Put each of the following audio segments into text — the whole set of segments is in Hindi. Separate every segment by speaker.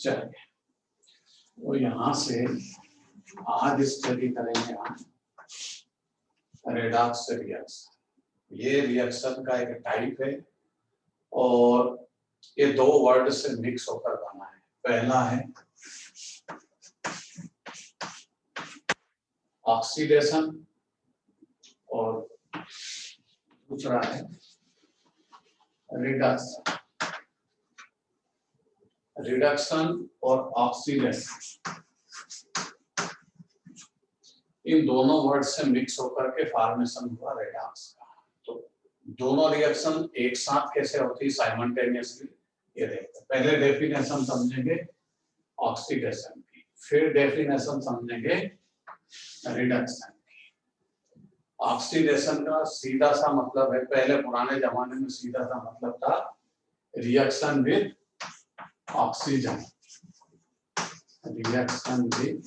Speaker 1: चलिए, तो यहाँ से आज स्टडी करेंगे हम रेडॉक्स रिएक्शन। ये रिएक्शन का एक टाइप है और ये दो वर्ड से मिक्स होकर बना है। पहला है ऑक्सीडेशन और दूसरा है रिडक्शन। रिडक्शन और ऑक्सीडेशन, इन दोनों वर्ड से मिक्स होकर के फॉर्मेशन हुआ रेडॉक्स का। तो दोनों रिएक्शन एक साथ कैसे होती है साइमल्टेनियसली, ये देखते हैं। पहले डेफिनेशन समझेंगे ऑक्सीडेशन की, फिर डेफिनेशन समझेंगे रिडक्शन की। ऑक्सीडेशन का सीधा सा मतलब है, पहले पुराने जमाने में सीधा सा मतलब था reaction with oxygen, reaction with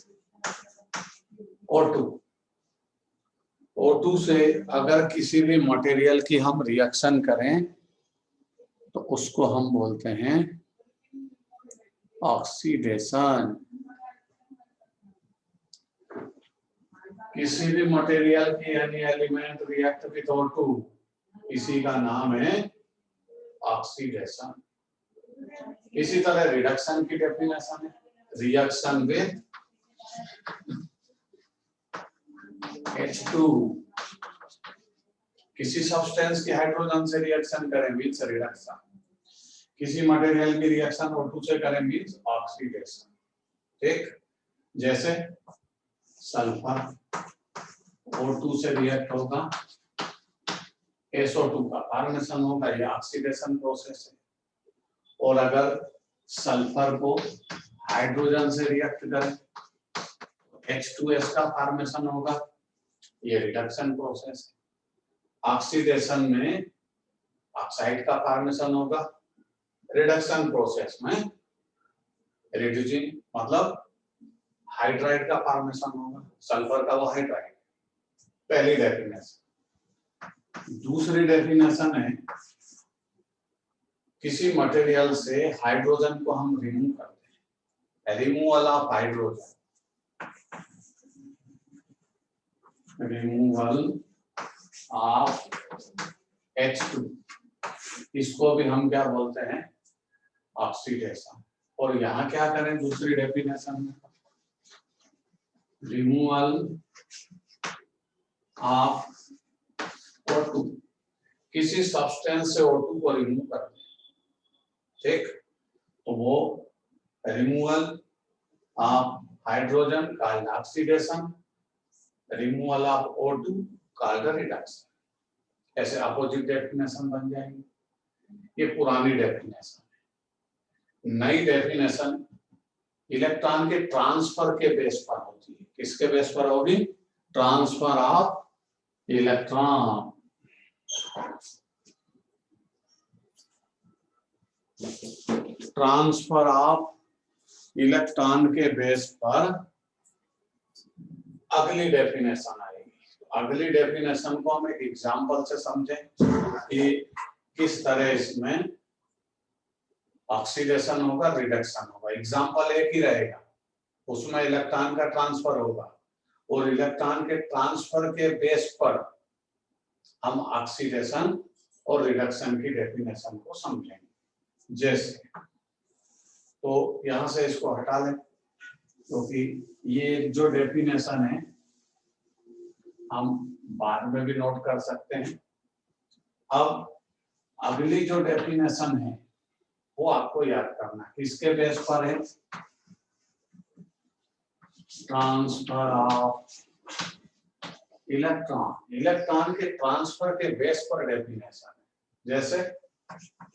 Speaker 1: O2। O2 से अगर किसी भी मटेरियल की हम रिएक्शन करें तो उसको हम बोलते हैं ऑक्सीडेशन। किसी भी मटेरियल की यानी एलिमेंट रिएक्ट विद O2, इसी का नाम है ऑक्सीडेशन। इसी तरह रिडक्शन की डेफिनेशन है रिएक्शन विद H2। किसी सब्सटेंस की हाइड्रोजन से रिएक्शन करें मींस रिडक्शन, किसी मटेरियल की रिएक्शन O2 से करें मींस ऑक्सीडेशन। ठीक, जैसे सल्फर O2 से रिएक्ट होगा, SO2 का फॉर्मेशन होगा, ये ऑक्सीडेशन प्रोसेस है। और अगर सल्फर को हाइड्रोजन से रिएक्ट करें H2S का फॉर्मेशन होगा, ये रिडक्शन प्रोसेस है। ऑक्सीडेशन में ऑक्साइड का फॉर्मेशन होगा, रिडक्शन प्रोसेस में रिड्यूसिंग मतलब हाइड्राइड का फॉर्मेशन होगा, सल्फर का वो हाइड्राइड। पहली डेफिनेशन। दूसरी डेफिनेशन है किसी मटेरियल से हाइड्रोजन को हम रिमूव करते हैं, removal of hydrogen, removal of H2, इसको भी हम क्या बोलते हैं ऑक्सीडेशन। और यहाँ क्या करें दूसरी डेफिनेशन में, रिमूवल ऑफ O2, किसी सब्सटेंस से O2 को रिमूव करते हैं। ठीक, तो वो removal of hydrogen called oxidation, removal of O2 called reduction. ऐसे अपोजिट डेफिनेशन बन जाएंगे। ये पुरानी डेफिनेशन है। नई डेफिनेशन इलेक्ट्रॉन के ट्रांसफर के बेस पर होती है। किसके बेस पर होगी? Transfer of electron. Transfer of electron के बेस पर अगली डेफिनेशन आएगी। अगली डेफिनेशन को हम एक एग्जांपल से समझें कि किस तरह इसमें ऑक्सीडेशन होगा, रिडक्शन होगा। एग्जांपल एक ही रहेगा, उसमें इलेक्ट्रॉन का ट्रांसफर होगा और इलेक्ट्रॉन के ट्रांसफर के बेस पर हम ऑक्सीडेशन और रिडक्शन की डेफिनेशन को समझेंगे। जैसे तो यहां से इसको हटा लें क्योंकि ये जो डेफिनेशन है हम बाद में भी नोट कर सकते हैं। अब अगली जो डेफिनेशन है वो आपको याद करना है, किसके बेस पर है? ट्रांसफर ऑफ इलेक्ट्रॉन, इलेक्ट्रॉन के ट्रांसफर के बेस पर डेफिनेशन है। जैसे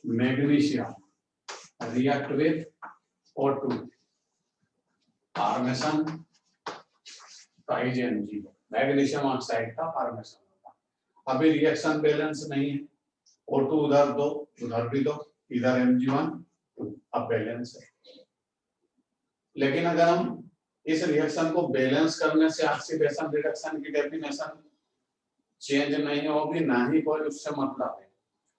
Speaker 1: magnesium react with O2, formation MgO, magnesium oxide का फॉर्मेशन होगा। अभी रिएक्शन बैलेंस नहीं है, O2 उधर दो उधर भी दो, इधर Mg1, अब बैलेंस है। लेकिन अगर हम इस रिएक्शन को बैलेंस करने से ऑक्सीडेशन रिडक्शन की डेफिनेशन चेंज नहीं होगी, ना ही कोई उससे मतलब है,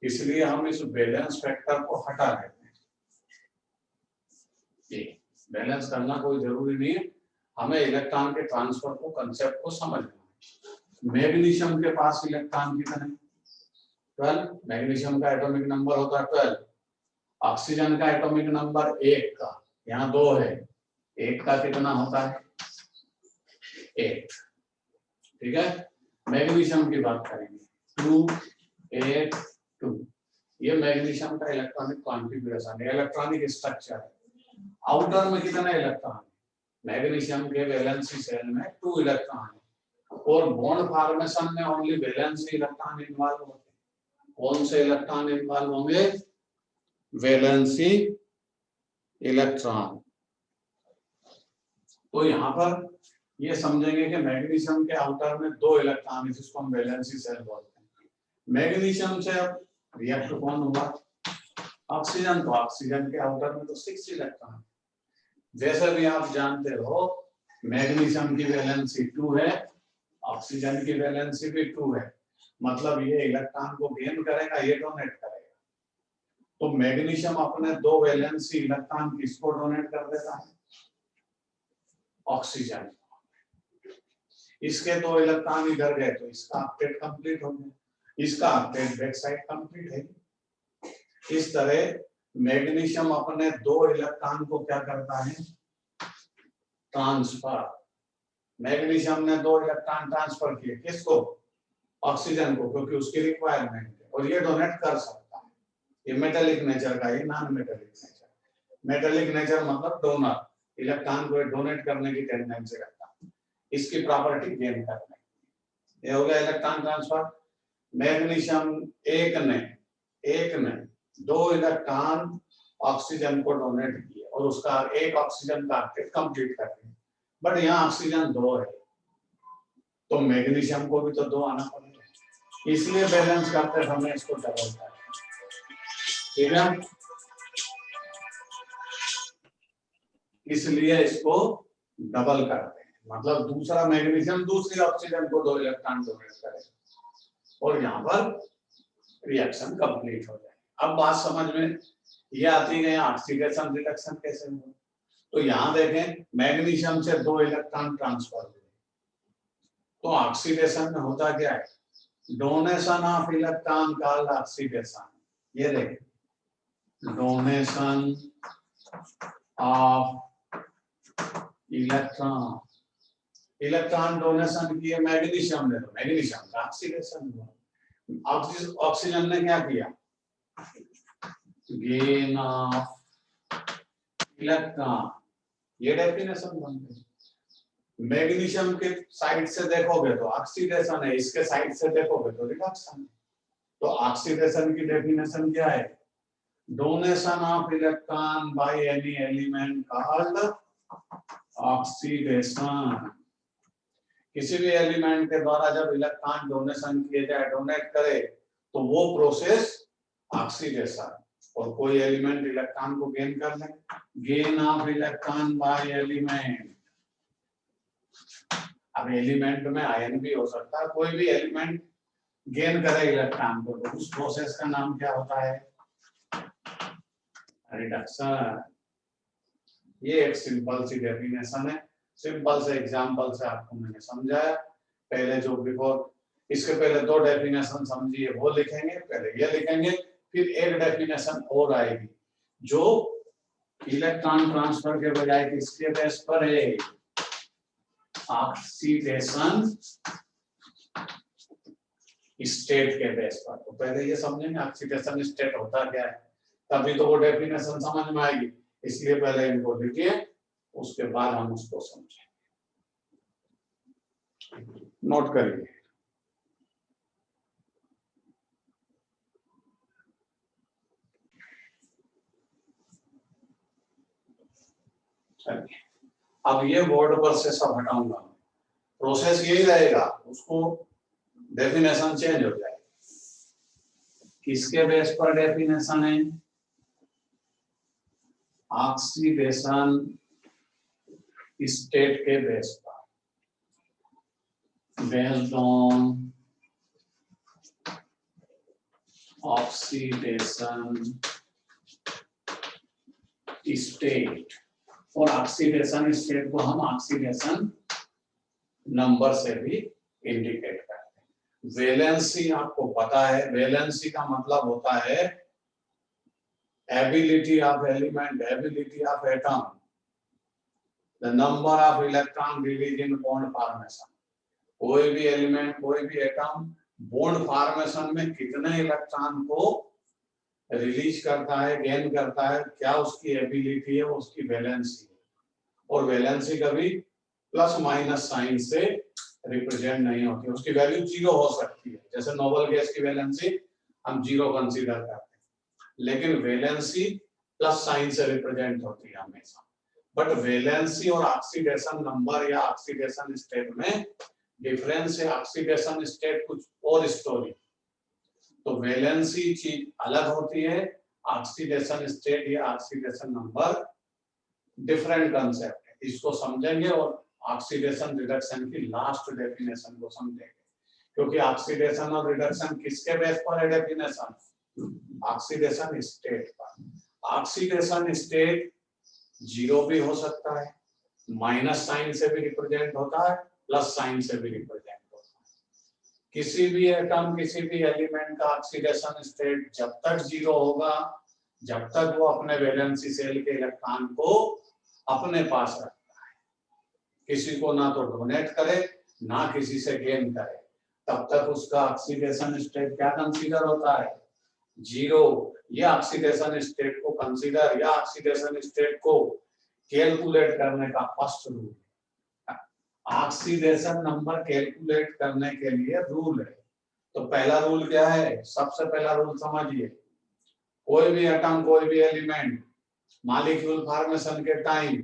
Speaker 1: इसलिए हम इस बैलेंस फैक्टर को हटा देते हैं। बैलेंस करना कोई जरूरी नहीं है, हमें इलेक्ट्रॉन के ट्रांसफर को कंसेप्ट को समझना है। मैग्नीशियम के पास इलेक्ट्रॉन कितने? 12। मैग्नीशियम का एटॉमिक नंबर होता है 12। ऑक्सीजन का एटॉमिक नंबर 1 का, यहाँ 2 है, 1 का कितना होता है? 8। ठीक है, मैग्नीशियम की बात करेंगे 2 8 2। ये मैग्नीशियम का इलेक्ट्रॉनिक कॉन्फ़िगरेशन है, इलेक्ट्रॉनिक स्ट्रक्चर है। आउटर में कितने इलेक्ट्रॉन? मैग्नीशियम के वैलेंसी शेल में 2 इलेक्ट्रॉन है, और बॉन्ड फॉर्मेशन में ओनली वैलेंसी इलेक्ट्रॉन इन्वॉल्व होते हैं। कौन से इलेक्ट्रॉन इन्वॉल्व होंगे? Valency electron. तो यहाँ पर ये समझेंगे कि मैग्नीशियम के आउटर में 2 इलेक्ट्रॉन है, जिसको हम वैलेंसी शेल बोलते हैं। मैग्नीशियम से अब रिएक्ट कौन हुआ? ऑक्सीजन। तो ऑक्सीजन के आउटर में तो 6 इलेक्ट्रॉन। जैसे भी आप जानते हो मैग्नीशियम की वैलेंसी 2 है, ऑक्सीजन की वैलेंसी भी 2 है, मतलब ये इलेक्ट्रॉन को गेन करेगा, ये डोनेट करेगा। तो मैग्नीशियम अपने 2 वैलेंसी इलेक्ट्रॉन किसको डोनेट कर देता है? ऑक्सीजन। इसके 2 इलेक्ट्रॉन इधर गए तो इसका ऑक्टेट कंप्लीट हो गया, इसका ऑक्टेट बैक साइड कंप्लीट है। इस तरह मैग्नीशियम अपने 2 इलेक्ट्रॉन को क्या करता है? ट्रांसफर। मैग्नीशियम ने 2 इलेक्ट्रॉन ट्रांसफर किए, किसको? ऑक्सीजन को, क्योंकि उसकी रिक्वायरमेंट है, और ये डोनेट कर सकता है। ये मेटेलिक नेचर का, ये non metallic nature. Metallic nature मतलब डोनर, इलेक्ट्रॉन को डोनेट करने की टेंडेंसी रखता है, इसकी प्रॉपर्टी गेन करने। ये हो गया इलेक्ट्रॉन ट्रांसफर। मैग्नीशियम एक ने 2 इलेक्ट्रॉन ऑक्सीजन को डोनेट किए, और उसका एक ऑक्सीजन का ऑक्टेट कंप्लीट कर दिया। बट यहाँ ऑक्सीजन 2 है, तो मैग्नीशियम को भी तो 2 आना पड़ेगा, इसलिए बैलेंस करते समय इसको डबल करें। ठीक है, इसलिए इसको डबल करते हैं, मतलब दूसरा मैग्नीशियम दूसरी ऑक्सीजन को 2 इलेक्ट्रॉन डोनेट करेगा, और यहाँ पर रिएक्शन कंप्लीट हो जाए। अब बात समझ में ये आती है, ऑक्सीडेशन रिडक्शन कैसे होगा? तो यहाँ देखें, मैग्नीशियम से 2 इलेक्ट्रॉन ट्रांसफर हुए, तो ऑक्सीडेशन में होता क्या है? Donation of electron called oxidation. ये देखें, donation of electron, electron donation किए मैग्नीशियम ने, तो मैग्नीशियम का ऑक्सीडेशन हुआ। ऑक्सीजन ने क्या किया? Gain of electron. ये डेफिनेशन बन गई। मैग्नीशियम के साइड से देखोगे तो ऑक्सीडेशन है, इसके साइड से देखोगे तो रिडक्शन है। तो ऑक्सीडेशन की डेफिनेशन क्या है? Donation of electron by any element called oxidation. किसी भी एलिमेंट के द्वारा जब इलेक्ट्रॉन डोनेशन किए जाए, डोनेट करे, तो वो प्रोसेस ऑक्सीडेशन। और कोई एलिमेंट इलेक्ट्रॉन को गेन कर ले, gain of electron by element. अब एलिमेंट में आयन भी हो सकता है, कोई भी एलिमेंट गेन करे इलेक्ट्रॉन को, तो उस प्रोसेस का नाम क्या होता है? रिडक्शन। ये एक सिंपल सी डेफिनेशन है, सिंपल से एग्जांपल से आपको मैंने समझाया। पहले जो बिफोर, इसके पहले 2 डेफिनेशन समझिए, वो लिखेंगे, पहले ये लिखेंगे, फिर एक डेफिनेशन और आएगी जो इलेक्ट्रॉन ट्रांसफर के बजाय किसके बेस पर है? ऑक्सीडेशन स्टेट के बेस पर। तो पहले ये समझेंगे ऑक्सीडेशन स्टेट होता क्या है, तभी तो वो डेफिनेशन समझ में आएगी। इसलिए पहले इनको लिखिए, उसके बाद हम उसको समझेंगे। नोट करिए। अब ये बोर्ड पर से सब हटाऊंगा, प्रोसेस यही रहेगा, उसको डेफिनेशन चेंज हो जाएगी। किसके बेस पर डेफिनेशन है? ऑक्सीडेशन स्टेट के बेस पर, बेस्ड ऑन ऑक्सीडेशन स्टेट। और ऑक्सीडेशन स्टेट को हम ऑक्सीडेशन नंबर से भी इंडिकेट करते हैं। वैलेंसी आपको पता है, वैलेंसी का मतलब होता है ability of element, ability of atom, the number of electron release in bond formation. कोई भी एलिमेंट, कोई भी एटम बॉन्ड फॉर्मेशन में कितने इलेक्ट्रॉन को रिलीज करता है, गेन करता है, क्या उसकी एबिलिटी है, उसकी वैलेंसी है। और वैलेंसी कभी प्लस माइनस साइन से रिप्रेजेंट नहीं होती, उसकी वैल्यू 0 हो सकती है। जैसे नोबल गैस की वैलेंसी हम 0 कंसीडर करते हैं, लेकिन वैलेंसी प्लस साइन से रिप्रेजेंट होती है हमेशा। बट वैलेंसी और ऑक्सीडेशन नंबर या ऑक्सीडेशन स्टेट में डिफरेंस है। ऑक्सीडेशन स्टेट कुछ और स्टोरी, तो वैलेंसी चीज अलग होती है, ऑक्सीडेशन स्टेट या ऑक्सीडेशन नंबर डिफरेंट कंसेप्ट है। इसको समझेंगे और ऑक्सीडेशन रिडक्शन की लास्ट डेफिनेशन को समझेंगे, क्योंकि ऑक्सीडेशन और रिडक्शन किसके बेस पर है डेफिनेशन? ऑक्सीडेशन स्टेट पर। ऑक्सीडेशन स्टेट 0 भी हो सकता है, माइनस साइन से भी रिप्रेजेंट होता है, प्लस साइन से भी रिप्रेजेंट होता है। किसी भी एटम, किसी भी एलिमेंट का ऑक्सीडेशन स्टेट जब तक 0 होगा, जब तक वो अपने वैलेंसी सेल के इलेक्ट्रॉन को अपने पास रखता है, किसी को ना तो डोनेट करे ना किसी से गेन करे, तब तक उसका ऑक्सीडेशन स्टेट क्या कंसीडर होता है? 0। या ऑक्सीडेशन स्टेट को कंसीडर या ऑक्सीडेशन स्टेट को कैलकुलेट करने का first rule. Oxidation number calculate करने के लिए रूल है। तो पहला रूल क्या है? सबसे पहला रूल समझिए, कोई भी एटम, कोई भी एलिमेंट मॉलिक्यूल फॉर्मेशन के टाइम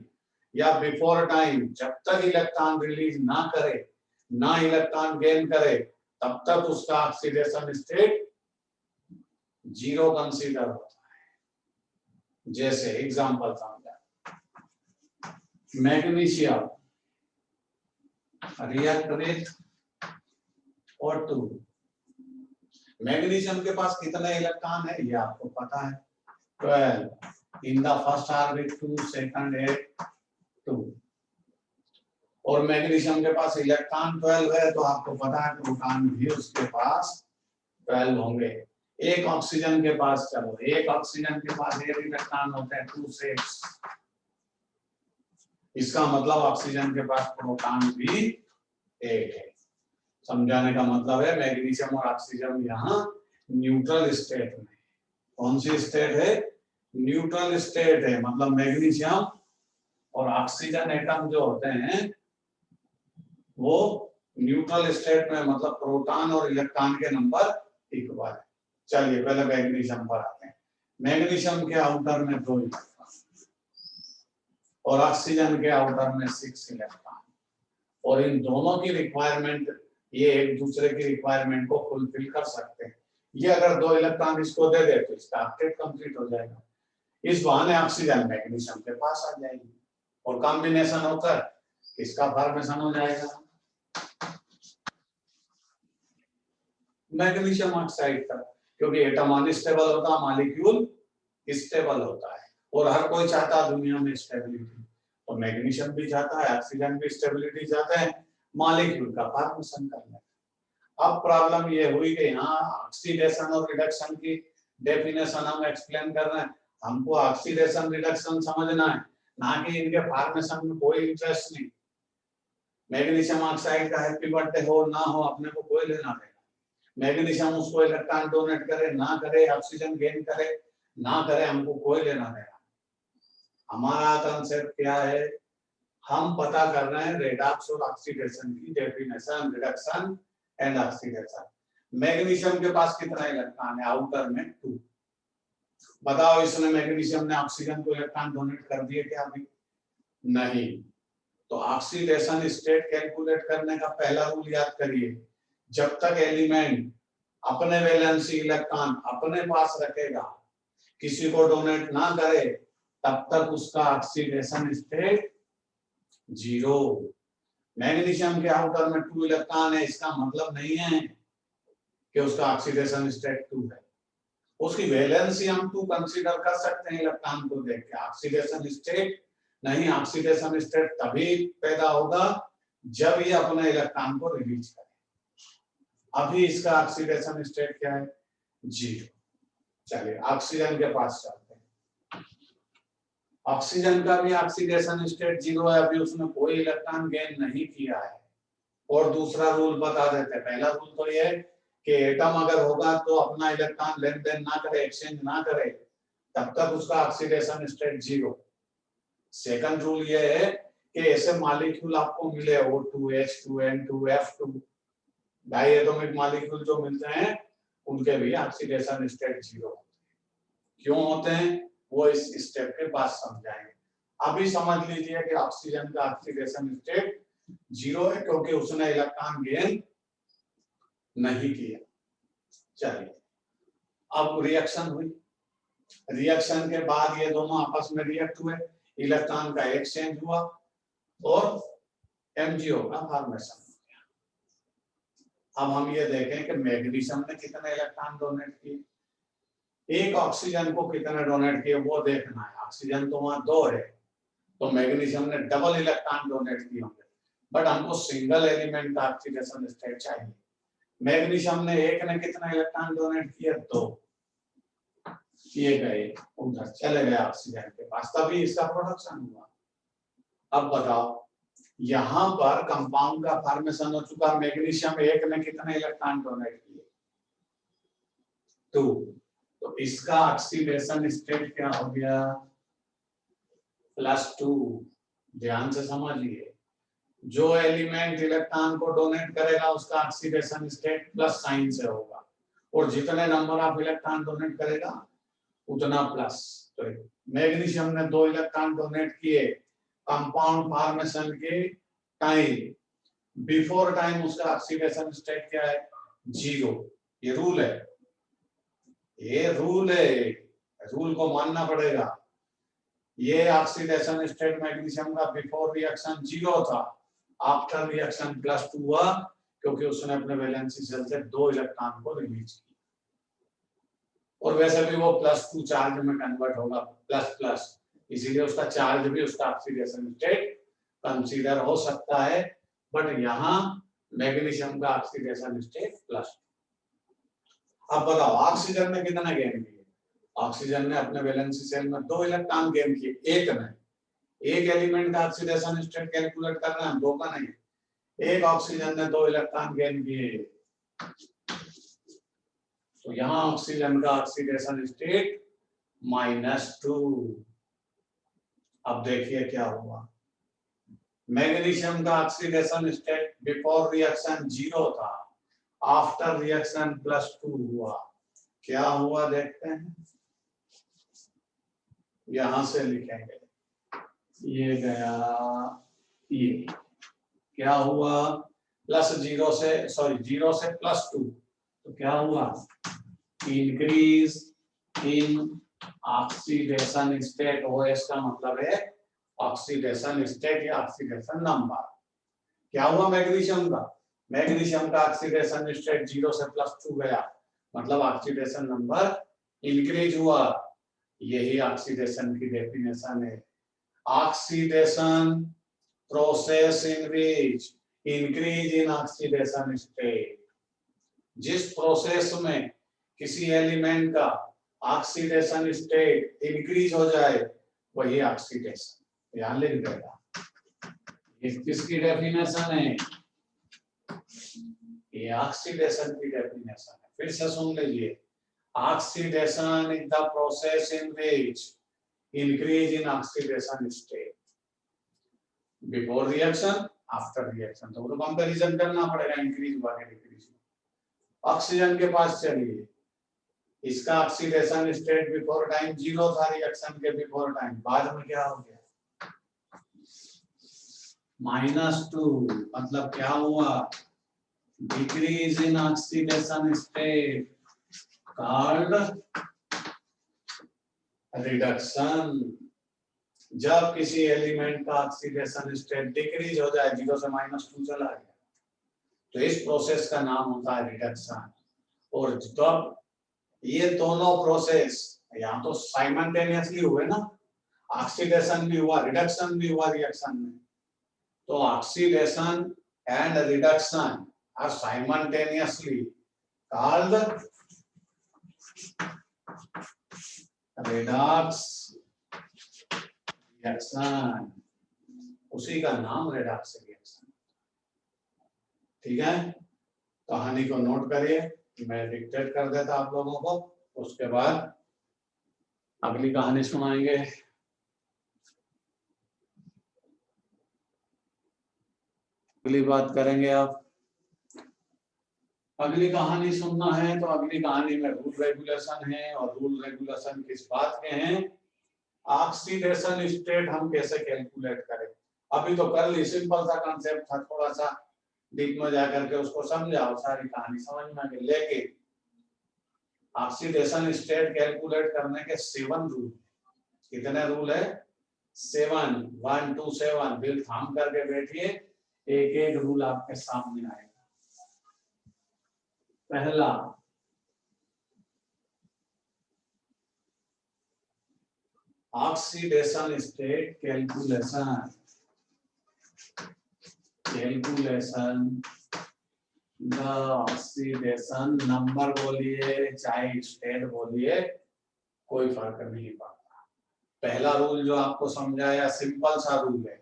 Speaker 1: या बिफोर टाइम जब तक इलेक्ट्रॉन रिलीज ना करे, ना इलेक्ट्रॉन गेन करे, तब तक उसका ऑक्सीडेशन स्टेट 0 कंसीडर होता है। जैसे एग्जांपल समझा, magnesium react with O2। Magnesium के पास कितने इलेक्ट्रॉन है ये आपको पता है, 12 in the first orbit 2, second 8 2। और मैग्नीशियम के पास इलेक्ट्रॉन 12 है, तो आपको पता है प्रोटॉन भी उसके पास 12 होंगे। एक ऑक्सीजन के पास, चलो एक ऑक्सीजन के पास 8 इलेक्ट्रॉन होते हैं, 2 6। इसका मतलब ऑक्सीजन के पास प्रोटॉन भी 8 है। समझाने का मतलब है मैग्नीशियम और ऑक्सीजन यहाँ न्यूट्रल स्टेट में। कौन सी स्टेट है? न्यूट्रल स्टेट है। मतलब मैग्नीशियम और ऑक्सीजन एटम जो होते हैं वो न्यूट्रल स्टेट में, मतलब प्रोटॉन और इलेक्ट्रॉन के नंबर इक्वल है। चलिए पहले मैग्नीशियम पर आते हैं। मैग्नीशियम के आउटर में 2 इलेक्ट्रॉन और ऑक्सीजन के आउटर में 6 इलेक्ट्रॉन, और इन दोनों की रिक्वायरमेंट, ये एक दूसरे की रिक्वायरमेंट को फुलफिल कर सकते हैं। ये अगर 2 इलेक्ट्रॉन इसको दे दे तो इसका ऑक्टेट कंप्लीट हो जाएगा। इस बहाने ऑक्सीजन मैग्नीशियम के पास आ जाएगी और कॉम्बिनेशन होकर इसका फॉर्मेशन हो जाएगा मैग्नीशियम ऑक्साइड का। क्योंकि एटम अनस्टेबल होता, मॉलिक्यूल स्टेबल होता है, और हर कोई चाहता है दुनिया में स्टेबिलिटी, तो मैग्नीशियम भी चाहता है, ऑक्सीजन भी स्टेबिलिटी चाहते हैं, मॉलिक्यूल का फॉर्मेशन करना है। अब प्रॉब्लम ये हुई कि यहाँ ऑक्सीडेशन और रिडक्शन की डेफिनेशन हम एक्सप्लेन कर रहे हैं। हमको ऑक्सीडेशन रिडक्शन समझना है, ना कि इनके फॉर्मेशन में कोई इंटरेस्ट नहीं। मैग्नीशियम ऑक्साइड का हैप्पी बर्थडे हो ना हो अपने को कोई लेना देना। मैग्नीशियम उसको इलेक्ट्रॉन डोनेट करे ना करे, ऑक्सीजन गेन करे ना करे, हमको कोई लेना देना। हमारा कंसेप्ट क्या है? हम पता कर रहे हैं रेडॉक्स और ऑक्सीडेशन की definition, reduction and oxidation. Magnesium के पास कितना इलेक्ट्रॉन है? आउटर में 2। बताओ इसने, मैग्नीशियम ने ऑक्सीजन को इलेक्ट्रॉन डोनेट कर दिए क्या? अभी नहीं। तो ऑक्सीडेशन स्टेट कैलकुलेट करने का पहला रूल याद करिए, जब तक एलिमेंट अपने वैलेंसी इलेक्ट्रॉन अपने पास रखेगा, किसी को डोनेट ना करे, तब तक उसका ऑक्सीडेशन स्टेट 0। मैग्नीशियम के आउटर में 2 इलेक्ट्रॉन है, इसका मतलब नहीं है कि उसका ऑक्सीडेशन स्टेट 2 है। उसकी वैलेंसी हम 2 कंसीडर कर सकते हैं इलेक्ट्रॉन को देख के। ऑक्सीडेशन स्टेट नहीं, ऑक्सीडेशन स्टेट तभी पैदा होगा जब ये अपने इलेक्ट्रॉन को रिलीज करे। अभी इसका ऑक्सीडेशन स्टेट क्या है? 0। चलिए ऑक्सीजन के पास चलते हैं। ऑक्सीजन का भी ऑक्सीडेशन स्टेट 0 है, अभी उसने कोई इलेक्ट्रॉन गेन नहीं किया है। और दूसरा रूल बता देते हैं। पहला रूल तो ये है कि एटम अगर होगा तो अपना इलेक्ट्रॉन लेन देन ना करे, एक्सचेंज ना करे, तब तक उसका ऑक्सीडेशन स्टेट 0। सेकंड रूल ये है कि ऐसे मॉलिक्यूल आपको मिले O2, H2, N2, F2, die atomic molecule जो मिलते हैं उनके भी ऑक्सीडेशन स्टेट 0 होते हैं। क्यों होते हैं वो इस स्टेप के बाद समझाएंगे। अभी समझ लीजिए कि ऑक्सीजन का ऑक्सीडेशन स्टेट 0 है क्योंकि उसने इलेक्ट्रॉन गेन नहीं किया। चलिए अब रिएक्शन हुई, रिएक्शन के बाद ये दोनों आपस में रिएक्ट हुए, इलेक्ट्रॉन का एक्सचेंज हुआ और MgO का फॉर्मेशन हो गया। अब हम ये देखें कि मैग्नीशियम ने कितने इलेक्ट्रॉन डोनेट किए, एक ऑक्सीजन को कितने डोनेट किए वो देखना है। ऑक्सीजन तो वहां 2 है, तो मैग्नीशियम ने डबल इलेक्ट्रॉन डोनेट किए होंगे, बट हमको सिंगल एलिमेंट का ऑक्सीडेशन स्टेट चाहिए। मैग्नीशियम ने एक ने कितना इलेक्ट्रॉन डोनेट किया? 2 किए गए, उधर चले गए ऑक्सीजन के पास, तभी इसका प्रोडक्शन हुआ। अब बताओ यहाँ पर कंपाउंड का फॉर्मेशन हो चुका, मैग्नीशियम एक ने कितने इलेक्ट्रॉन डोनेट किए? 2। तो इसका ऑक्सीडेशन स्टेट क्या हो गया? +2। ध्यान से समझिए, जो एलिमेंट इलेक्ट्रॉन को डोनेट करेगा उसका ऑक्सीडेशन स्टेट प्लस साइन से होगा, और जितने नंबर ऑफ इलेक्ट्रॉन डोनेट करेगा उतना प्लस। तो मैग्नीशियम ने 2 इलेक्ट्रॉन डोनेट किए कंपाउंड फॉर्मेशन के टाइम, बिफोर टाइम उसका ऑक्सीडेशन स्टेट क्या है? 0। ये रूल है, ये रूल है, रूल को मानना पड़ेगा। ये ऑक्सीडेशन स्टेट मैग्नीशियम का बिफोर रिएक्शन 0 था, आफ्टर रिएक्शन +2 हुआ क्योंकि उसने अपने वैलेंसी शेल से 2 इलेक्ट्रॉन को रिलीज किया। और वैसे भी वो +2 चार्ज में कन्वर्ट होगा, प्लस, इसीलिए उसका चार्ज भी उसका ऑक्सीडेशन स्टेट कंसीडर हो सकता है, बट यहाँ मैग्नीशियम का ऑक्सीडेशन स्टेट +2। अब बताओ ऑक्सीजन ने कितना गेन किया? ऑक्सीजन ने अपने वैलेंसी शेल में 2 इलेक्ट्रॉन गेन किए, एक ने। एक एलिमेंट का ऑक्सीडेशन स्टेट कैलकुलेट करना है, 2 का नहीं। एक ऑक्सीजन ने 2 इलेक्ट्रॉन गेन किए, तो यहाँ ऑक्सीजन का ऑक्सीडेशन स्टेट -2। अब देखिए क्या हुआ, मैग्नीशियम का ऑक्सीडेशन स्टेट बिफोर रिएक्शन 0 था, आफ्टर रिएक्शन +2 हुआ। क्या हुआ देखते हैं, यहां से लिखेंगे, ये गया, ये क्या हुआ, +0 से 0 से +2, तो क्या हुआ? Increase in oxidation state. OS का मतलब है ऑक्सीडेशन स्टेट या ऑक्सीडेशन नंबर। क्या हुआ मैग्नीशियम का? मैग्नीशियम का ऑक्सीडेशन स्टेट 0 से +2 गया, मतलब ऑक्सीडेशन नंबर इंक्रीज हुआ। यही ऑक्सीडेशन की डेफिनेशन है। Oxidation process increase in oxidation state. जिस प्रोसेस में किसी एलिमेंट का ऑक्सीडेशन स्टेट इंक्रीज हो जाए वही ऑक्सीडेशन। ध्यान लिख देगा, ये किसकी डेफिनेशन है? ये ऑक्सीडेशन की डेफिनेशन है। फिर से सुन लीजिए, oxidation is the process in which increase in oxidation state before reaction, after reaction. तो कंपैरिजन करना पड़ेगा, इंक्रीज हुआ कि डिक्रीज हुआ। ऑक्सीजन के पास चलिए, इसका ऑक्सीडेशन स्टेट बिफोर टाइम 0 था, रिएक्शन के बिफोर टाइम, बाद में क्या हो गया? -2। मतलब क्या हुआ? Decrease in oxidation state called reduction. जब किसी एलिमेंट का ऑक्सीडेशन स्टेट डिक्रीज हो जाए, 0 से -2 चला गया, तो इस प्रोसेस का नाम होता है रिडक्शन। और जब ये दोनों प्रोसेस यहाँ तो साइमल्टेनियसली हुए ना, ऑक्सीडेशन भी हुआ, रिडक्शन भी हुआ रिएक्शन में। तो oxidation and reduction are simultaneously called redox reaction. उसी का नाम रेडॉक्स रिएक्शन। ठीक है, कहानी को नोट करिए, मैं डिक्टेट कर देता आप लोगों को, उसके बाद अगली कहानी सुनाएंगे। अगली बात करेंगे आप। अगली कहानी सुनना है तो अगली कहानी में रूल रेगुलेशन है, और रूल रेगुलेशन किस बात के हैं, ऑक्सीडेशन स्टेट हम कैसे कैलकुलेट करें। अभी तो कर ली, सिंपल सा कॉन्सेप्ट था, थोड़ा सा डीप में जाकर के उसको समझाओ, सारी कहानी समझ में आ गई। लेकिन ऑक्सीडेशन स्टेट कैलकुलेट करने के 7 रूल। कितने रूल है? 7, 1 2 7। दिल थाम करके बैठिए, एक एक रूल आपके सामने आएगा। पहला, oxidation state calculation. The oxidation number बोलिए चाहे स्टेट बोलिए, कोई फर्क नहीं पड़ता। पहला रूल जो आपको समझाया सिंपल सा रूल है,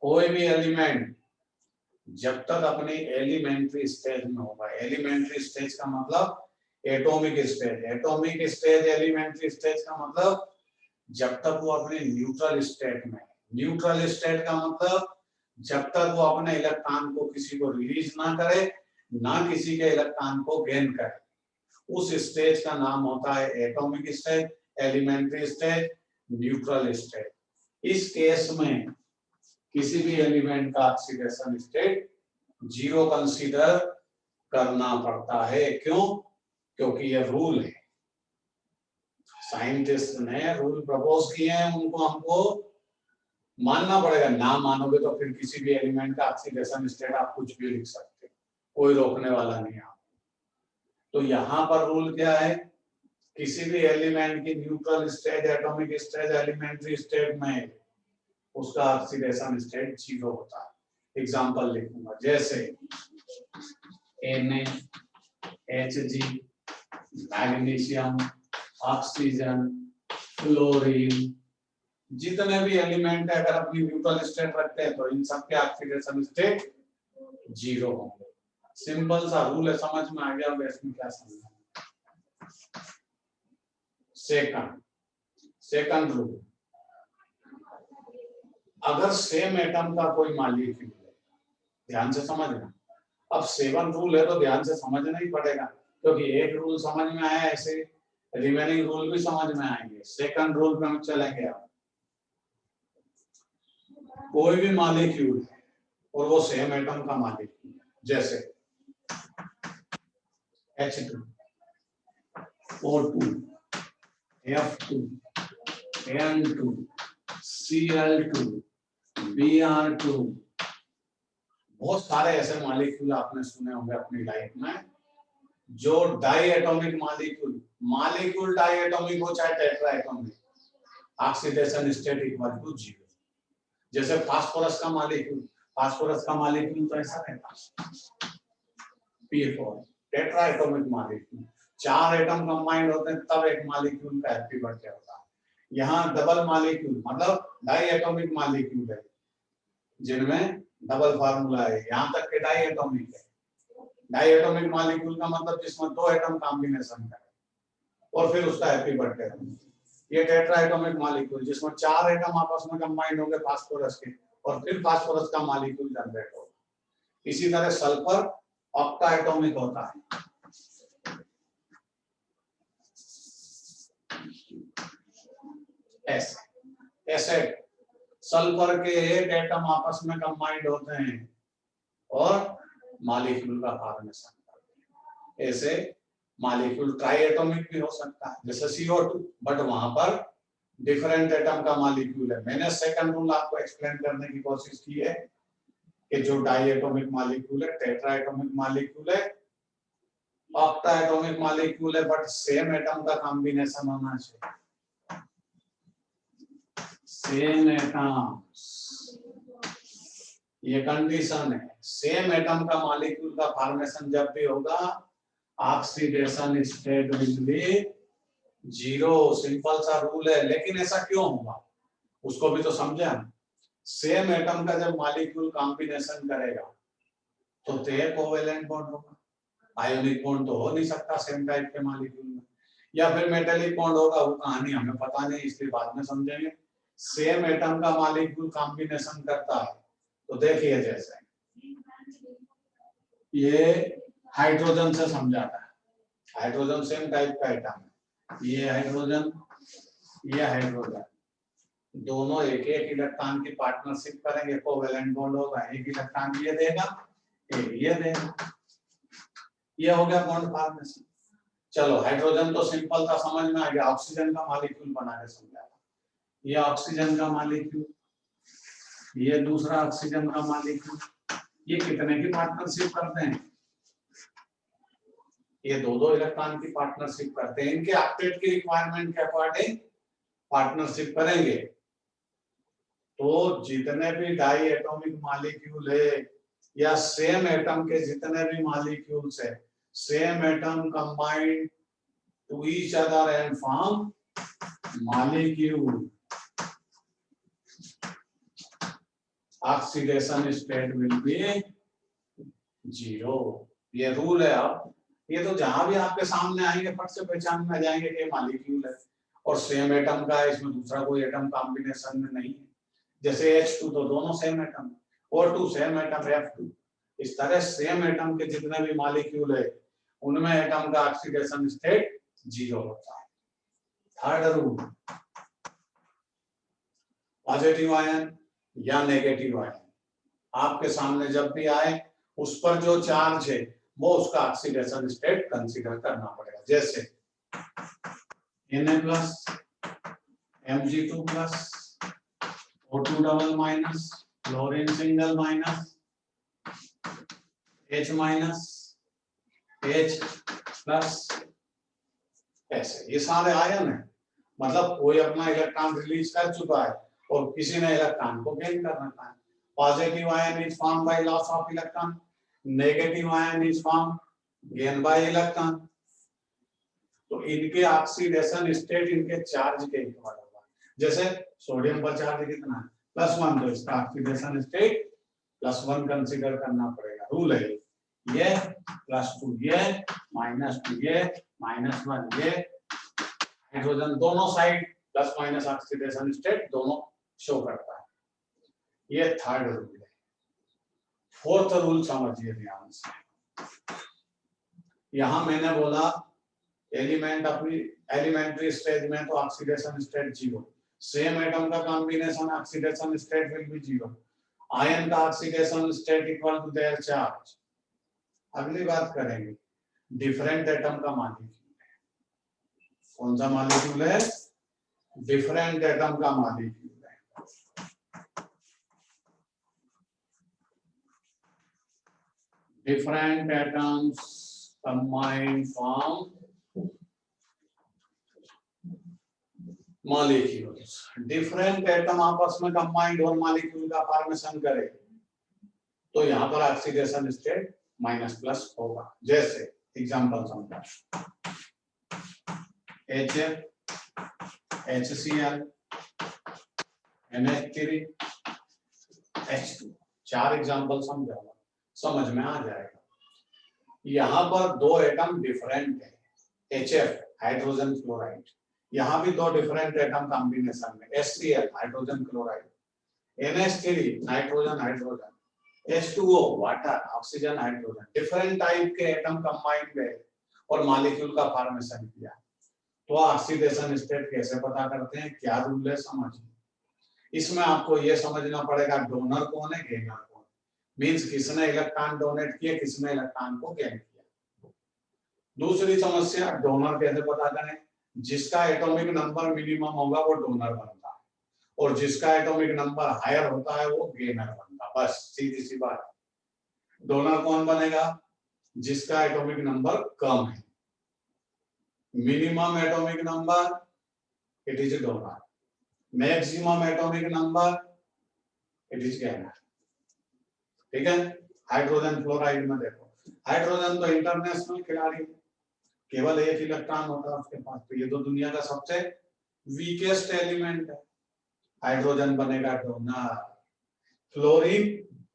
Speaker 1: कोई भी एलिमेंट जब तक अपनी एलिमेंट्री स्टेज में होगा, एलिमेंट्री स्टेज का मतलब atomic stage, atomic stage elementary stage का मतलब जब तक वो अपने न्यूट्रल स्टेट में, न्यूट्रल स्टेट का मतलब जब तक वो अपने इलेक्ट्रॉन को किसी को रिलीज ना करे, ना किसी के इलेक्ट्रॉन को गेन करे, उस स्टेज का नाम होता है atomic stage, elementary stage, neutral stage. इस केस में किसी भी एलिमेंट का ऑक्सीडेशन स्टेट 0 कंसीडर करना पड़ता है। क्यों? क्योंकि ये रूल है, साइंटिस्ट ने रूल प्रपोज किए हैं, उनको हमको मानना पड़ेगा। ना मानोगे तो फिर किसी भी एलिमेंट का ऑक्सीडेशन स्टेट आप कुछ भी लिख सकते हो, कोई रोकने वाला नहीं है। तो यहाँ पर रूल क्या है, किसी भी एलिमेंट की neutral stage, atomic stage, elementary state में उसका ऑक्सीडेशन स्टेट 0 होता है। एग्जांपल लिखूंगा, जैसे Na, Hg, magnesium, oxygen, fluorine, जितने भी एलिमेंट है अगर अपनी न्यूट्रल स्टेट रखते हैं तो इन सब के ऑक्सीडेशन स्टेट 0 होंगे। सिंपल सा रूल है, समझ में आ गया होगा इसमें क्या समझना। सेकंड रूल, अगर सेम एटम का कोई मॉलिक्यूल है, ध्यान से समझना। अब 7 रूल है तो ध्यान से समझना ही पड़ेगा, क्योंकि एक रूल समझ में आया, ऐसे रिमेनिंग रूल भी समझ में आएंगे। सेकंड रूल पे हम चलेंगे। अब कोई भी मॉलिक्यूल है और वो सेम एटम का मॉलिक्यूल है, जैसे H2, O2, F2, N2, Cl2, Br2, बहुत सारे ऐसे मॉलिक्यूल आपने सुने होंगे अपनी लाइफ में, जो diatomic molecule diatomic हो चाहे tetra atomic, oxidation state equal to 0। जैसे फास्फोरस का मॉलिक्यूल तो ऐसा रहता है P4, tetra atomic molecule, 4 atom combined होते हैं तब एक मॉलिक्यूल का हैप्पी बर्थडे होता है। यहाँ डबल मॉलिक्यूल मतलब डाई एटॉमिक मॉलिक्यूल है जिनमें डबल फार्मूला है, यहाँ तक के डाई एटॉमिक है। डाई एटॉमिक मॉलिक्यूल का मतलब जिसमें 2 एटम कॉम्बिनेशन है और फिर उसका हैप्पी बर्थडे। ये टेट्रा एटॉमिक मॉलिक्यूल जिसमें 4 एटम आपस में कंबाइंड होंगे फास्फोरस के, और फिर फास्फोरस का मॉलिक्यूल जनरेट होगा। इसी तरह सल्फर ऑक्टा एटॉमिक होता है। एसिड, सल्फर के 8 एटम आपस में कंबाइंड होते हैं और मॉलिक्यूल का फॉर्मेशन करते हैं। ऐसे मॉलिक्यूल ट्राई एटॉमिक भी हो सकता है, जैसे CO2, बट वहां पर डिफरेंट एटम का मॉलिक्यूल है। मैंने सेकंड रूल आपको एक्सप्लेन करने की कोशिश की है कि जो डाई एटॉमिक मॉलिक्यूल है, टेट्रा एटॉमिक मॉलिक्यूल है, ऑक्टा एटॉमिक मॉलिक्यूल है, बट सेम एटम का कॉम्बिनेशन होना चाहिए। सेम एटम्स, ये कंडीशन है, सेम एटम का मॉलिक्यूल का फॉर्मेशन जब भी होगा oxidation state will be zero. Simple सा रूल है, लेकिन ऐसा क्यों होगा उसको भी तो समझा। सेम एटम का जब मॉलिक्यूल कॉम्बिनेशन करेगा तो ते कोवेलेंट बॉन्ड होगा, आयोनिक बॉन्ड तो हो नहीं सकता सेम टाइप के मॉलिक्यूल में, या फिर मेटेलिक बॉन्ड होगा, वो कहानी हमें पता नहीं, इसलिए बाद में समझेंगे। सेम एटम का मॉलिक्यूल कॉम्बिनेशन करता है तो देखिए जैसे ये हाइड्रोजन से समझाता है, हाइड्रोजन सेम टाइप का एटम है, ये हाइड्रोजन, ये हाइड्रोजन, दोनों एक एक इलेक्ट्रॉन की पार्टनरशिप करेंगे, कोवेलेंट बॉन्ड होगा, एक इलेक्ट्रॉन ये देगा एक ये देगा, ये हो गया बॉन्ड फॉर्मेशन। चलो हाइड्रोजन तो सिंपल था, समझ में आ गया। ऑक्सीजन का मॉलिक्यूल बना के समझाया, ये ऑक्सीजन का मॉलिक्यूल, ये दूसरा ऑक्सीजन का मॉलिक्यूल, ये कितने की पार्टनरशिप करते हैं, ये दो दो इलेक्ट्रॉन की पार्टनरशिप करते हैं, इनके ऑक्टेट की रिक्वायरमेंट के अकॉर्डिंग पार्टनरशिप करेंगे। तो जितने भी डाई एटॉमिक मॉलिक्यूल है या सेम एटम के जितने भी मॉलिक्यूल्स है, same atom combined to each other and form molecule, oxidation state will be zero. ये रूल है। अब ये तो जहां भी आपके सामने आएंगे फट से पहचान में आ जाएंगे कि मॉलिक्यूल है और सेम एटम का है, इसमें दूसरा कोई एटम कॉम्बिनेशन में नहीं है। जैसे H2 तो दोनों same atom, O2 same atom, F2, इस तरह सेम एटम के जितने भी मॉलिक्यूल है उनमें एटम का ऑक्सीडेशन स्टेट जीरो होता है। थर्ड रूल, पॉजिटिव आयन या नेगेटिव आयन आपके सामने जब भी आए उस पर जो चार्ज है वो उसका ऑक्सीडेशन स्टेट कंसीडर करना पड़ेगा। जैसे Na+, Mg2+, O2 double minus, chlorine single minus, H-, H+, ऐसे ये सारे आयन है। मतलब कोई अपना इलेक्ट्रॉन रिलीज कर चुका है और किसी ने इलेक्ट्रॉन को गेन करना है। Positive ion is form by loss of electron, negative ion is form gain by electron. तो इनके ऑक्सीडेशन स्टेट इनके चार्ज के इक्वल होगा। जैसे सोडियम पर चार्ज कितना है, +1, तो इसका ऑक्सीडेशन स्टेट +1 कंसीडर करना पड़ेगा। रूल है ये, +2 ये, -2 ये, -1 ये, हाइड्रोजन दोनों side plus minus oxidation state दोनों शो करता है। ये थर्ड रूल है। फोर्थ रूल समझिए ध्यान से। यहां मैंने बोला एलिमेंट अपनी एलिमेंट्री स्टेज में तो oxidation state zero, same atom का combination oxidation state will be zero, ion का oxidation state equal to their charge. अगली बात करेंगे डिफरेंट एटम का मॉलिक्यूल, कौन सा मॉलिक्यूल है, डिफरेंट एटम का मॉलिक्यूल है। Different atoms combined form molecules. Different atom आपस में कंबाइंड और मॉलिक्यूल का फॉर्मेशन करे तो यहां पर ऑक्सीडेशन स्टेट -+ होगा। जैसे एग्जांपल समझा, HF, HCl, NH3, H2, 4 example समझाऊंगा, समझ में आ जाएगा। यहाँ पर दो एटम डिफरेंट है, HF हाइड्रोजन क्लोराइड, यहाँ भी दो डिफरेंट एटम कॉम्बिनेशन में, HCl hydrogen chloride, NH3 nitrogen hydrogen, H2O water oxygen hydrogen, different type के एटम कंबाइंड है और मॉलिक्यूल का फॉर्मेशन किया। तो ऑक्सीडेशन स्टेट कैसे पता करते हैं, क्या रूल है समझिए। इसमें आपको यह समझना पड़ेगा डोनर कौन है, गेनर कौन है, मींस किसने इलेक्ट्रॉन डोनेट किए, किसने इलेक्ट्रॉन को गेन किया। दूसरी समस्या, डोनर कैसे पता करें, जिसका एटॉमिक नंबर मिनिमम होगा वो डोनर बनता है और जिसका एटॉमिक नंबर हायर होता है वो गेनर बनता है। बस सीधी सी बात। डोनर कौन बनेगा, जिसका एटॉमिक नंबर कम है, minimum atomic number, it is donor. Maximum atomic number it is gainer. ठीक है, हाइड्रोजन फ्लोराइड में देखो, हाइड्रोजन तो इंटरनेशनल खिलाड़ी, केवल एक इलेक्ट्रॉन होता है उसके पास, तो ये तो दुनिया का सबसे वीकेस्ट एलिमेंट है। हाइड्रोजन बनेगा डोनर। फ्लोरीन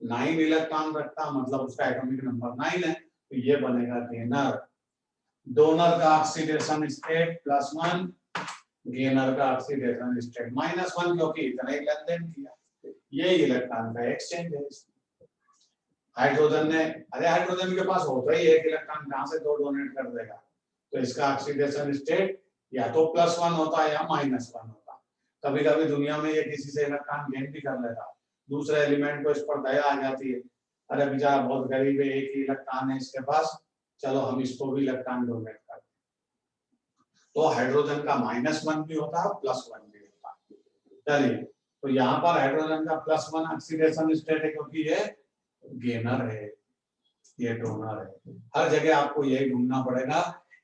Speaker 1: 9 इलेक्ट्रॉन रखता, मतलब उसका एटॉमिक नंबर 9 है, तो ये बनेगा गेनर। डोनर का ऑक्सीडेशन स्टेट +1, गेनर का ऑक्सीडेशन स्टेट -1, क्योंकि इतना ही लेन देन किया। ये इलेक्ट्रॉन का एक्सचेंज है। हाइड्रोजन ने, अरे हाइड्रोजन के पास होता ही एक इलेक्ट्रॉन, कहां से 2 डोनेट कर देगा, तो इसका ऑक्सीडेशन स्टेट या तो +1 होता है या -1 होता। कभी कभी दुनिया में ये किसी से इलेक्ट्रॉन गेन भी कर लेता, दूसरे एलिमेंट को इस पर दया आ जाती है, अरे बेचारा बहुत गरीब है, एक ही इलेक्ट्रॉन है इसके पास, चलो हम इसको भी इलेक्ट्रॉन डोनेट कर दें। तो हाइड्रोजन का -1 भी होता है, +1 भी होता है। चलिए, तो यहाँ पर हाइड्रोजन का +1 ऑक्सीडेशन स्टेट है, क्योंकि ये गेनर है, ये डोनर है। हर जगह आपको यही ढूंढना पड़ेगा,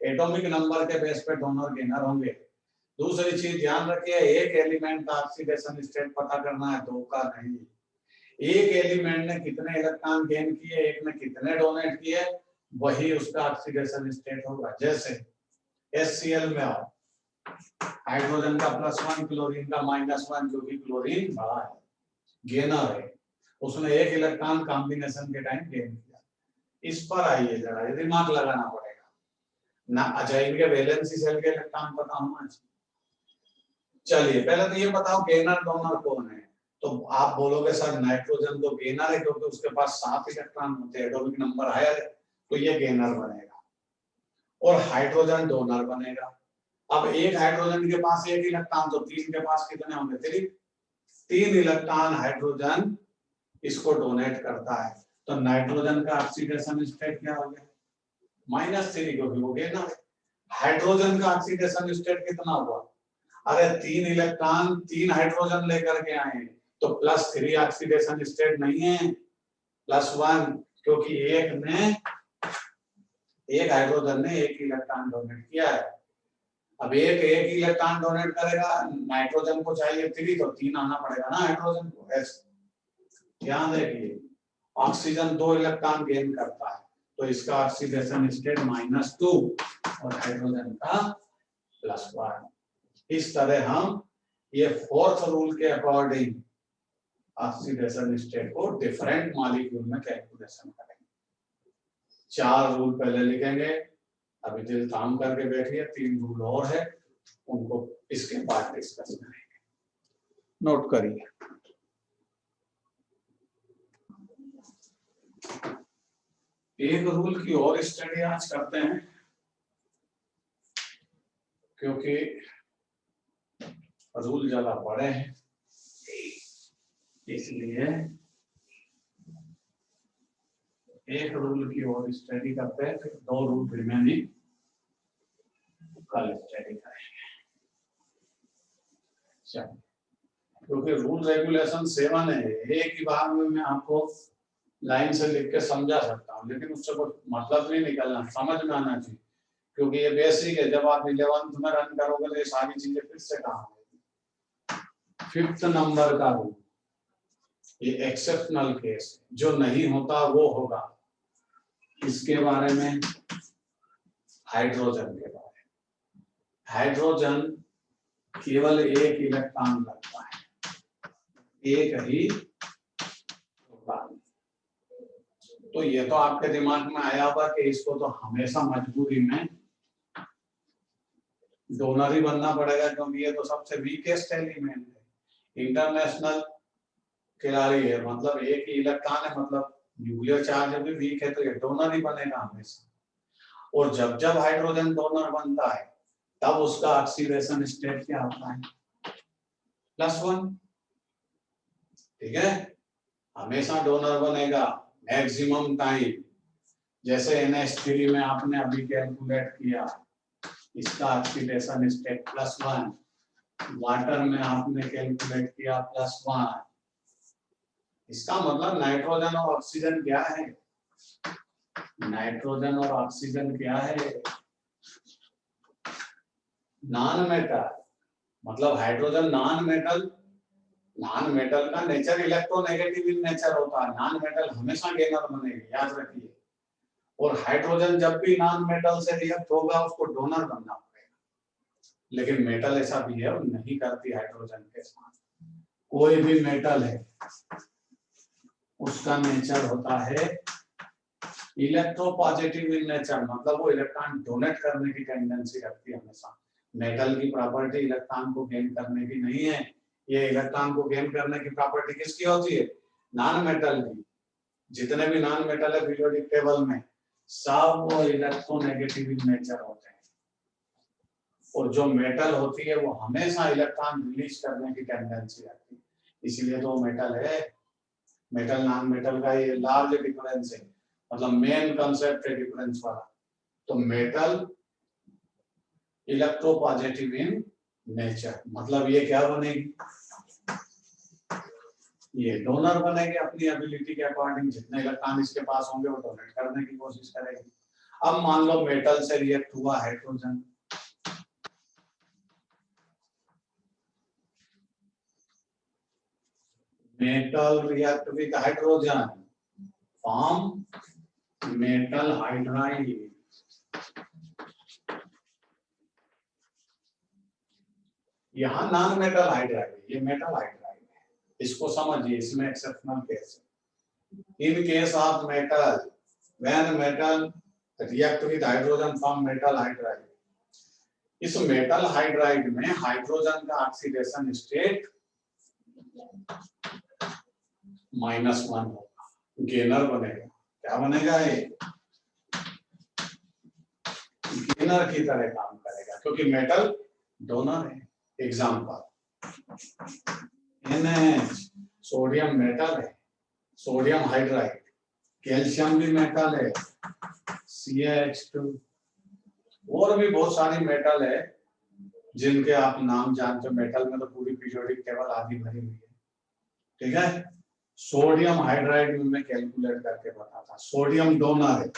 Speaker 1: एटॉमिक नंबर के बेस पे डोनर गेनर होंगे। दूसरी चीज ध्यान रखिए, एक एलिमेंट का ऑक्सीडेशन स्टेट पता करना है, 2 का नहीं। एक एलिमेंट ने कितने इलेक्ट्रॉन गेन किए, एक ने कितने डोनेट किए, वही उसका ऑक्सीडेशन स्टेट होगा। जैसे HCl में आओ, हाइड्रोजन का +1, क्लोरीन का -1, क्योंकि क्लोरीन बड़ा है, गेनर है, उसने एक इलेक्ट्रॉन कॉम्बिनेशन के टाइम गेन किया। इस पर आइए जरा, ये दिमाग लगाना पड़ेगा ना। अच्छा, इनके वैलेंसी शेल के इलेक्ट्रॉन पता होना चाहिए। चलिए, पहले तो ये बताओ गेनर डोनर कौन है। तो आप बोलोगे सर नाइट्रोजन तो गेनर है, क्योंकि उसके पास 7 इलेक्ट्रॉन होते हैं, एटॉमिक नंबर हायर है, तो ये गेनर बनेगा। और हाइड्रोजन डोनर बनेगा। अब एक हाइड्रोजन के पास एक इलेक्ट्रॉन, तो 3 के पास कितने होंगे, 3 इलेक्ट्रॉन हाइड्रोजन इसको डोनेट करता है। तो नाइट्रोजन का ऑक्सीडेशन स्टेट क्या हो गया, -3, क्योंकि वो गेनर है। हाइड्रोजन का ऑक्सीडेशन स्टेट कितना हुआ, अरे 3 इलेक्ट्रॉन 3 हाइड्रोजन लेकर के आए, तो +3 ऑक्सीडेशन स्टेट नहीं है, +1, क्योंकि एक हाइड्रोजन ने एक इलेक्ट्रॉन डोनेट किया है। अब एक इलेक्ट्रॉन डोनेट करेगा, नाइट्रोजन को चाहिए 3, तो 3 आना पड़ेगा ना हाइड्रोजन को। ध्यान देखिए, ऑक्सीजन 2 इलेक्ट्रॉन गेन करता है, तो इसका ऑक्सीडेशन स्टेट -2 और हाइड्रोजन का +1। इस तरह हम ये 4th रूल के अकॉर्डिंग ऑक्सीडेशन स्टेट को डिफरेंट मॉलिक्यूल में कैलकुलेशन करेंगे। 4 रूल पहले लिखेंगे, अभी दिल थाम करके बैठिए, 3 रूल और है, उनको इसके बाद डिस्कस करेंगे। नोट करिए। एक रूल की और स्टडी आज करते हैं, क्योंकि रूल ज्यादा बड़े हैं, इसलिए एक रूल की और स्टडी करते हैं, फिर 2 रूल रिमेनिंग कल स्टडी करेंगे। क्योंकि रूल रेगुलेशन 7 है, एक ही बार में मैं आपको लाइन से लिख के समझा सकता हूँ, लेकिन उससे कोई मतलब नहीं निकलना, समझ में आना चाहिए, क्योंकि ये बेसिक है। जब आप 11th में रन करोगे तो ये सारी चीजें फिर से काम आएगी। 5th नंबर का रूल, ये एक्सेप्शनल केस, जो नहीं होता वो होगा। इसके बारे में, हाइड्रोजन के बारे में, हाइड्रोजन केवल एक इलेक्ट्रॉन रखता है, एक ही प्रोटॉन। तो ये तो आपके दिमाग में आया होगा कि इसको तो हमेशा मजबूरी में डोनर ही बनना पड़ेगा, क्योंकि ये तो सबसे वीकेस्ट एलिमेंट है, इंटरनेशनल खिलाड़ी है, मतलब एक ही इलेक्ट्रॉन है, मतलब न्यूक्लियर चार्ज भी वीक है, तो ये डोनर ही बनेगा हमेशा। और जब जब हाइड्रोजन डोनर बनता है, तब उसका ऑक्सीडेशन स्टेट क्या होता है, +1। ठीक है, हमेशा डोनर बनेगा मैक्सिमम टाइम। जैसे NH3 में आपने अभी कैलकुलेट किया, इसका ऑक्सीडेशन स्टेट +1, वाटर में आपने कैलकुलेट किया +1। इसका मतलब नाइट्रोजन और ऑक्सीजन क्या है, नाइट्रोजन और ऑक्सीजन क्या है, नॉन मैटर। मतलब हाइड्रोजन नॉन मेटल का नेचर इलेक्ट्रोनेगेटिव इन नेचर होता है, नॉन मेटल हमेशा गेनर बनेगी, याद रखिए। और हाइड्रोजन जब भी नॉन मेटल से रिएक्ट होगा उसको डोनर बनना पड़ेगा, लेकिन मेटल ऐसा बिहेव नहीं करती हाइड्रोजन के साथ। कोई भी मेटल है उसका नेचर होता है इलेक्ट्रोपॉजिटिव इन नेचर, मतलब वो इलेक्ट्रॉन डोनेट करने की टेंडेंसी रखती है हमेशा। मेटल की प्रॉपर्टी इलेक्ट्रॉन को गेन करने की नहीं है, ये इलेक्ट्रॉन को गेन करने की प्रॉपर्टी किसकी होती है? नॉन मेटल की। जितने भी नॉन मेटल है पीरियोडिक टेबल में सब वो इलेक्ट्रोनेगेटिव इन नेचर होते हैं, और जो मेटल होती है वो हमेशा इलेक्ट्रॉन रिलीज करने की टेंडेंसी रखती है, इसलिए तो मेटल है। मेटल नॉन मेटल का ये लार्ज डिफरेंस है, मतलब मेन कंसेप्ट है डिफरेंस वाला। तो मेटल इलेक्ट्रोपॉजिटिव इन नेचर, मतलब ये क्या बनेगी? ये डोनर बनेगी, अपनी एबिलिटी के अकॉर्डिंग जितने इलेक्ट्रॉन इसके पास होंगे वो डोनेट करने की कोशिश करेगी। अब मान लो मेटल से रिएक्ट हुआ hydrogen, metal react with hydrogen form metal hydride. यहाँ नॉन मेटल हाइड्राइड है, ये मेटल हाइड्राइड है, इसको समझिए, इसमें एक्सेप्शनल केस है। In case of metal, when metal react with hydrogen form metal hydride, इस मेटल हाइड्राइड में हाइड्रोजन का ऑक्सीडेशन स्टेट -1 होगा, गेनर बनेगा। क्या बनेगा? ये गेनर की तरह काम करेगा, क्योंकि मेटल डोनर है। एग्जाम्पल NH, सोडियम मेटल है, सोडियम हाइड्राइड। कैल्शियम भी मेटल है, CH2। और भी बहुत सारी मेटल है जिनके आप नाम जानते हो। मेटल में तो पूरी पीरियोडिक टेबल आदि भरी हुई है, ठीक है। सोडियम हाइड्राइड में मैं कैलकुलेट करके बताता। सोडियम डोनर है,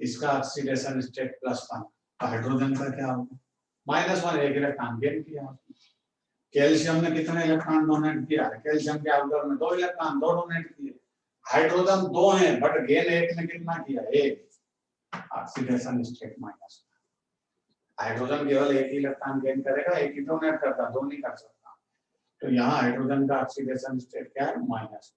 Speaker 1: इसका ऑक्सीडेशन स्टेट +1, हाइड्रोजन का क्या होगा? -1, एक इलेक्ट्रॉन गेन किया। कैल्शियम ने कितने इलेक्ट्रॉन डोनेट किया? कैल्शियम के आउटर में 2 इलेक्ट्रॉन, 2 डोनेट किए। हाइड्रोजन 2 हैं बट गेन एक ने कितना किया? 1, ऑक्सीडेशन स्टेट -1। हाइड्रोजन केवल एक ही इलेक्ट्रॉन गेन करेगा, एक ही डोनेट करता, 2 नहीं कर सकता। तो यहाँ हाइड्रोजन का ऑक्सीडेशन स्टेट क्या है? -1,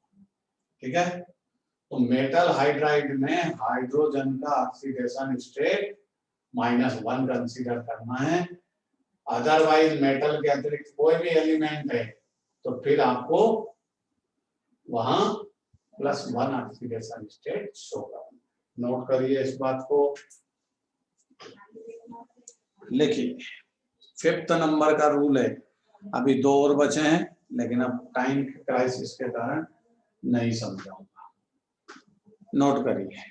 Speaker 1: ठीक है। तो मेटल हाइड्राइड में हाइड्रोजन का ऑक्सीडेशन स्टेट -1 कंसीडर करना है। अदरवाइज मेटल के अतिरिक्त कोई भी एलिमेंट है तो फिर आपको वहां +1 ऑक्सीडेशन स्टेट शो करना। नोट करिए इस बात को, लिखिए। 5th नंबर का रूल है। अभी 2 और बचे हैं, लेकिन अब टाइम क्राइसिस के कारण नहीं समझाऊंगा। नोट करिए।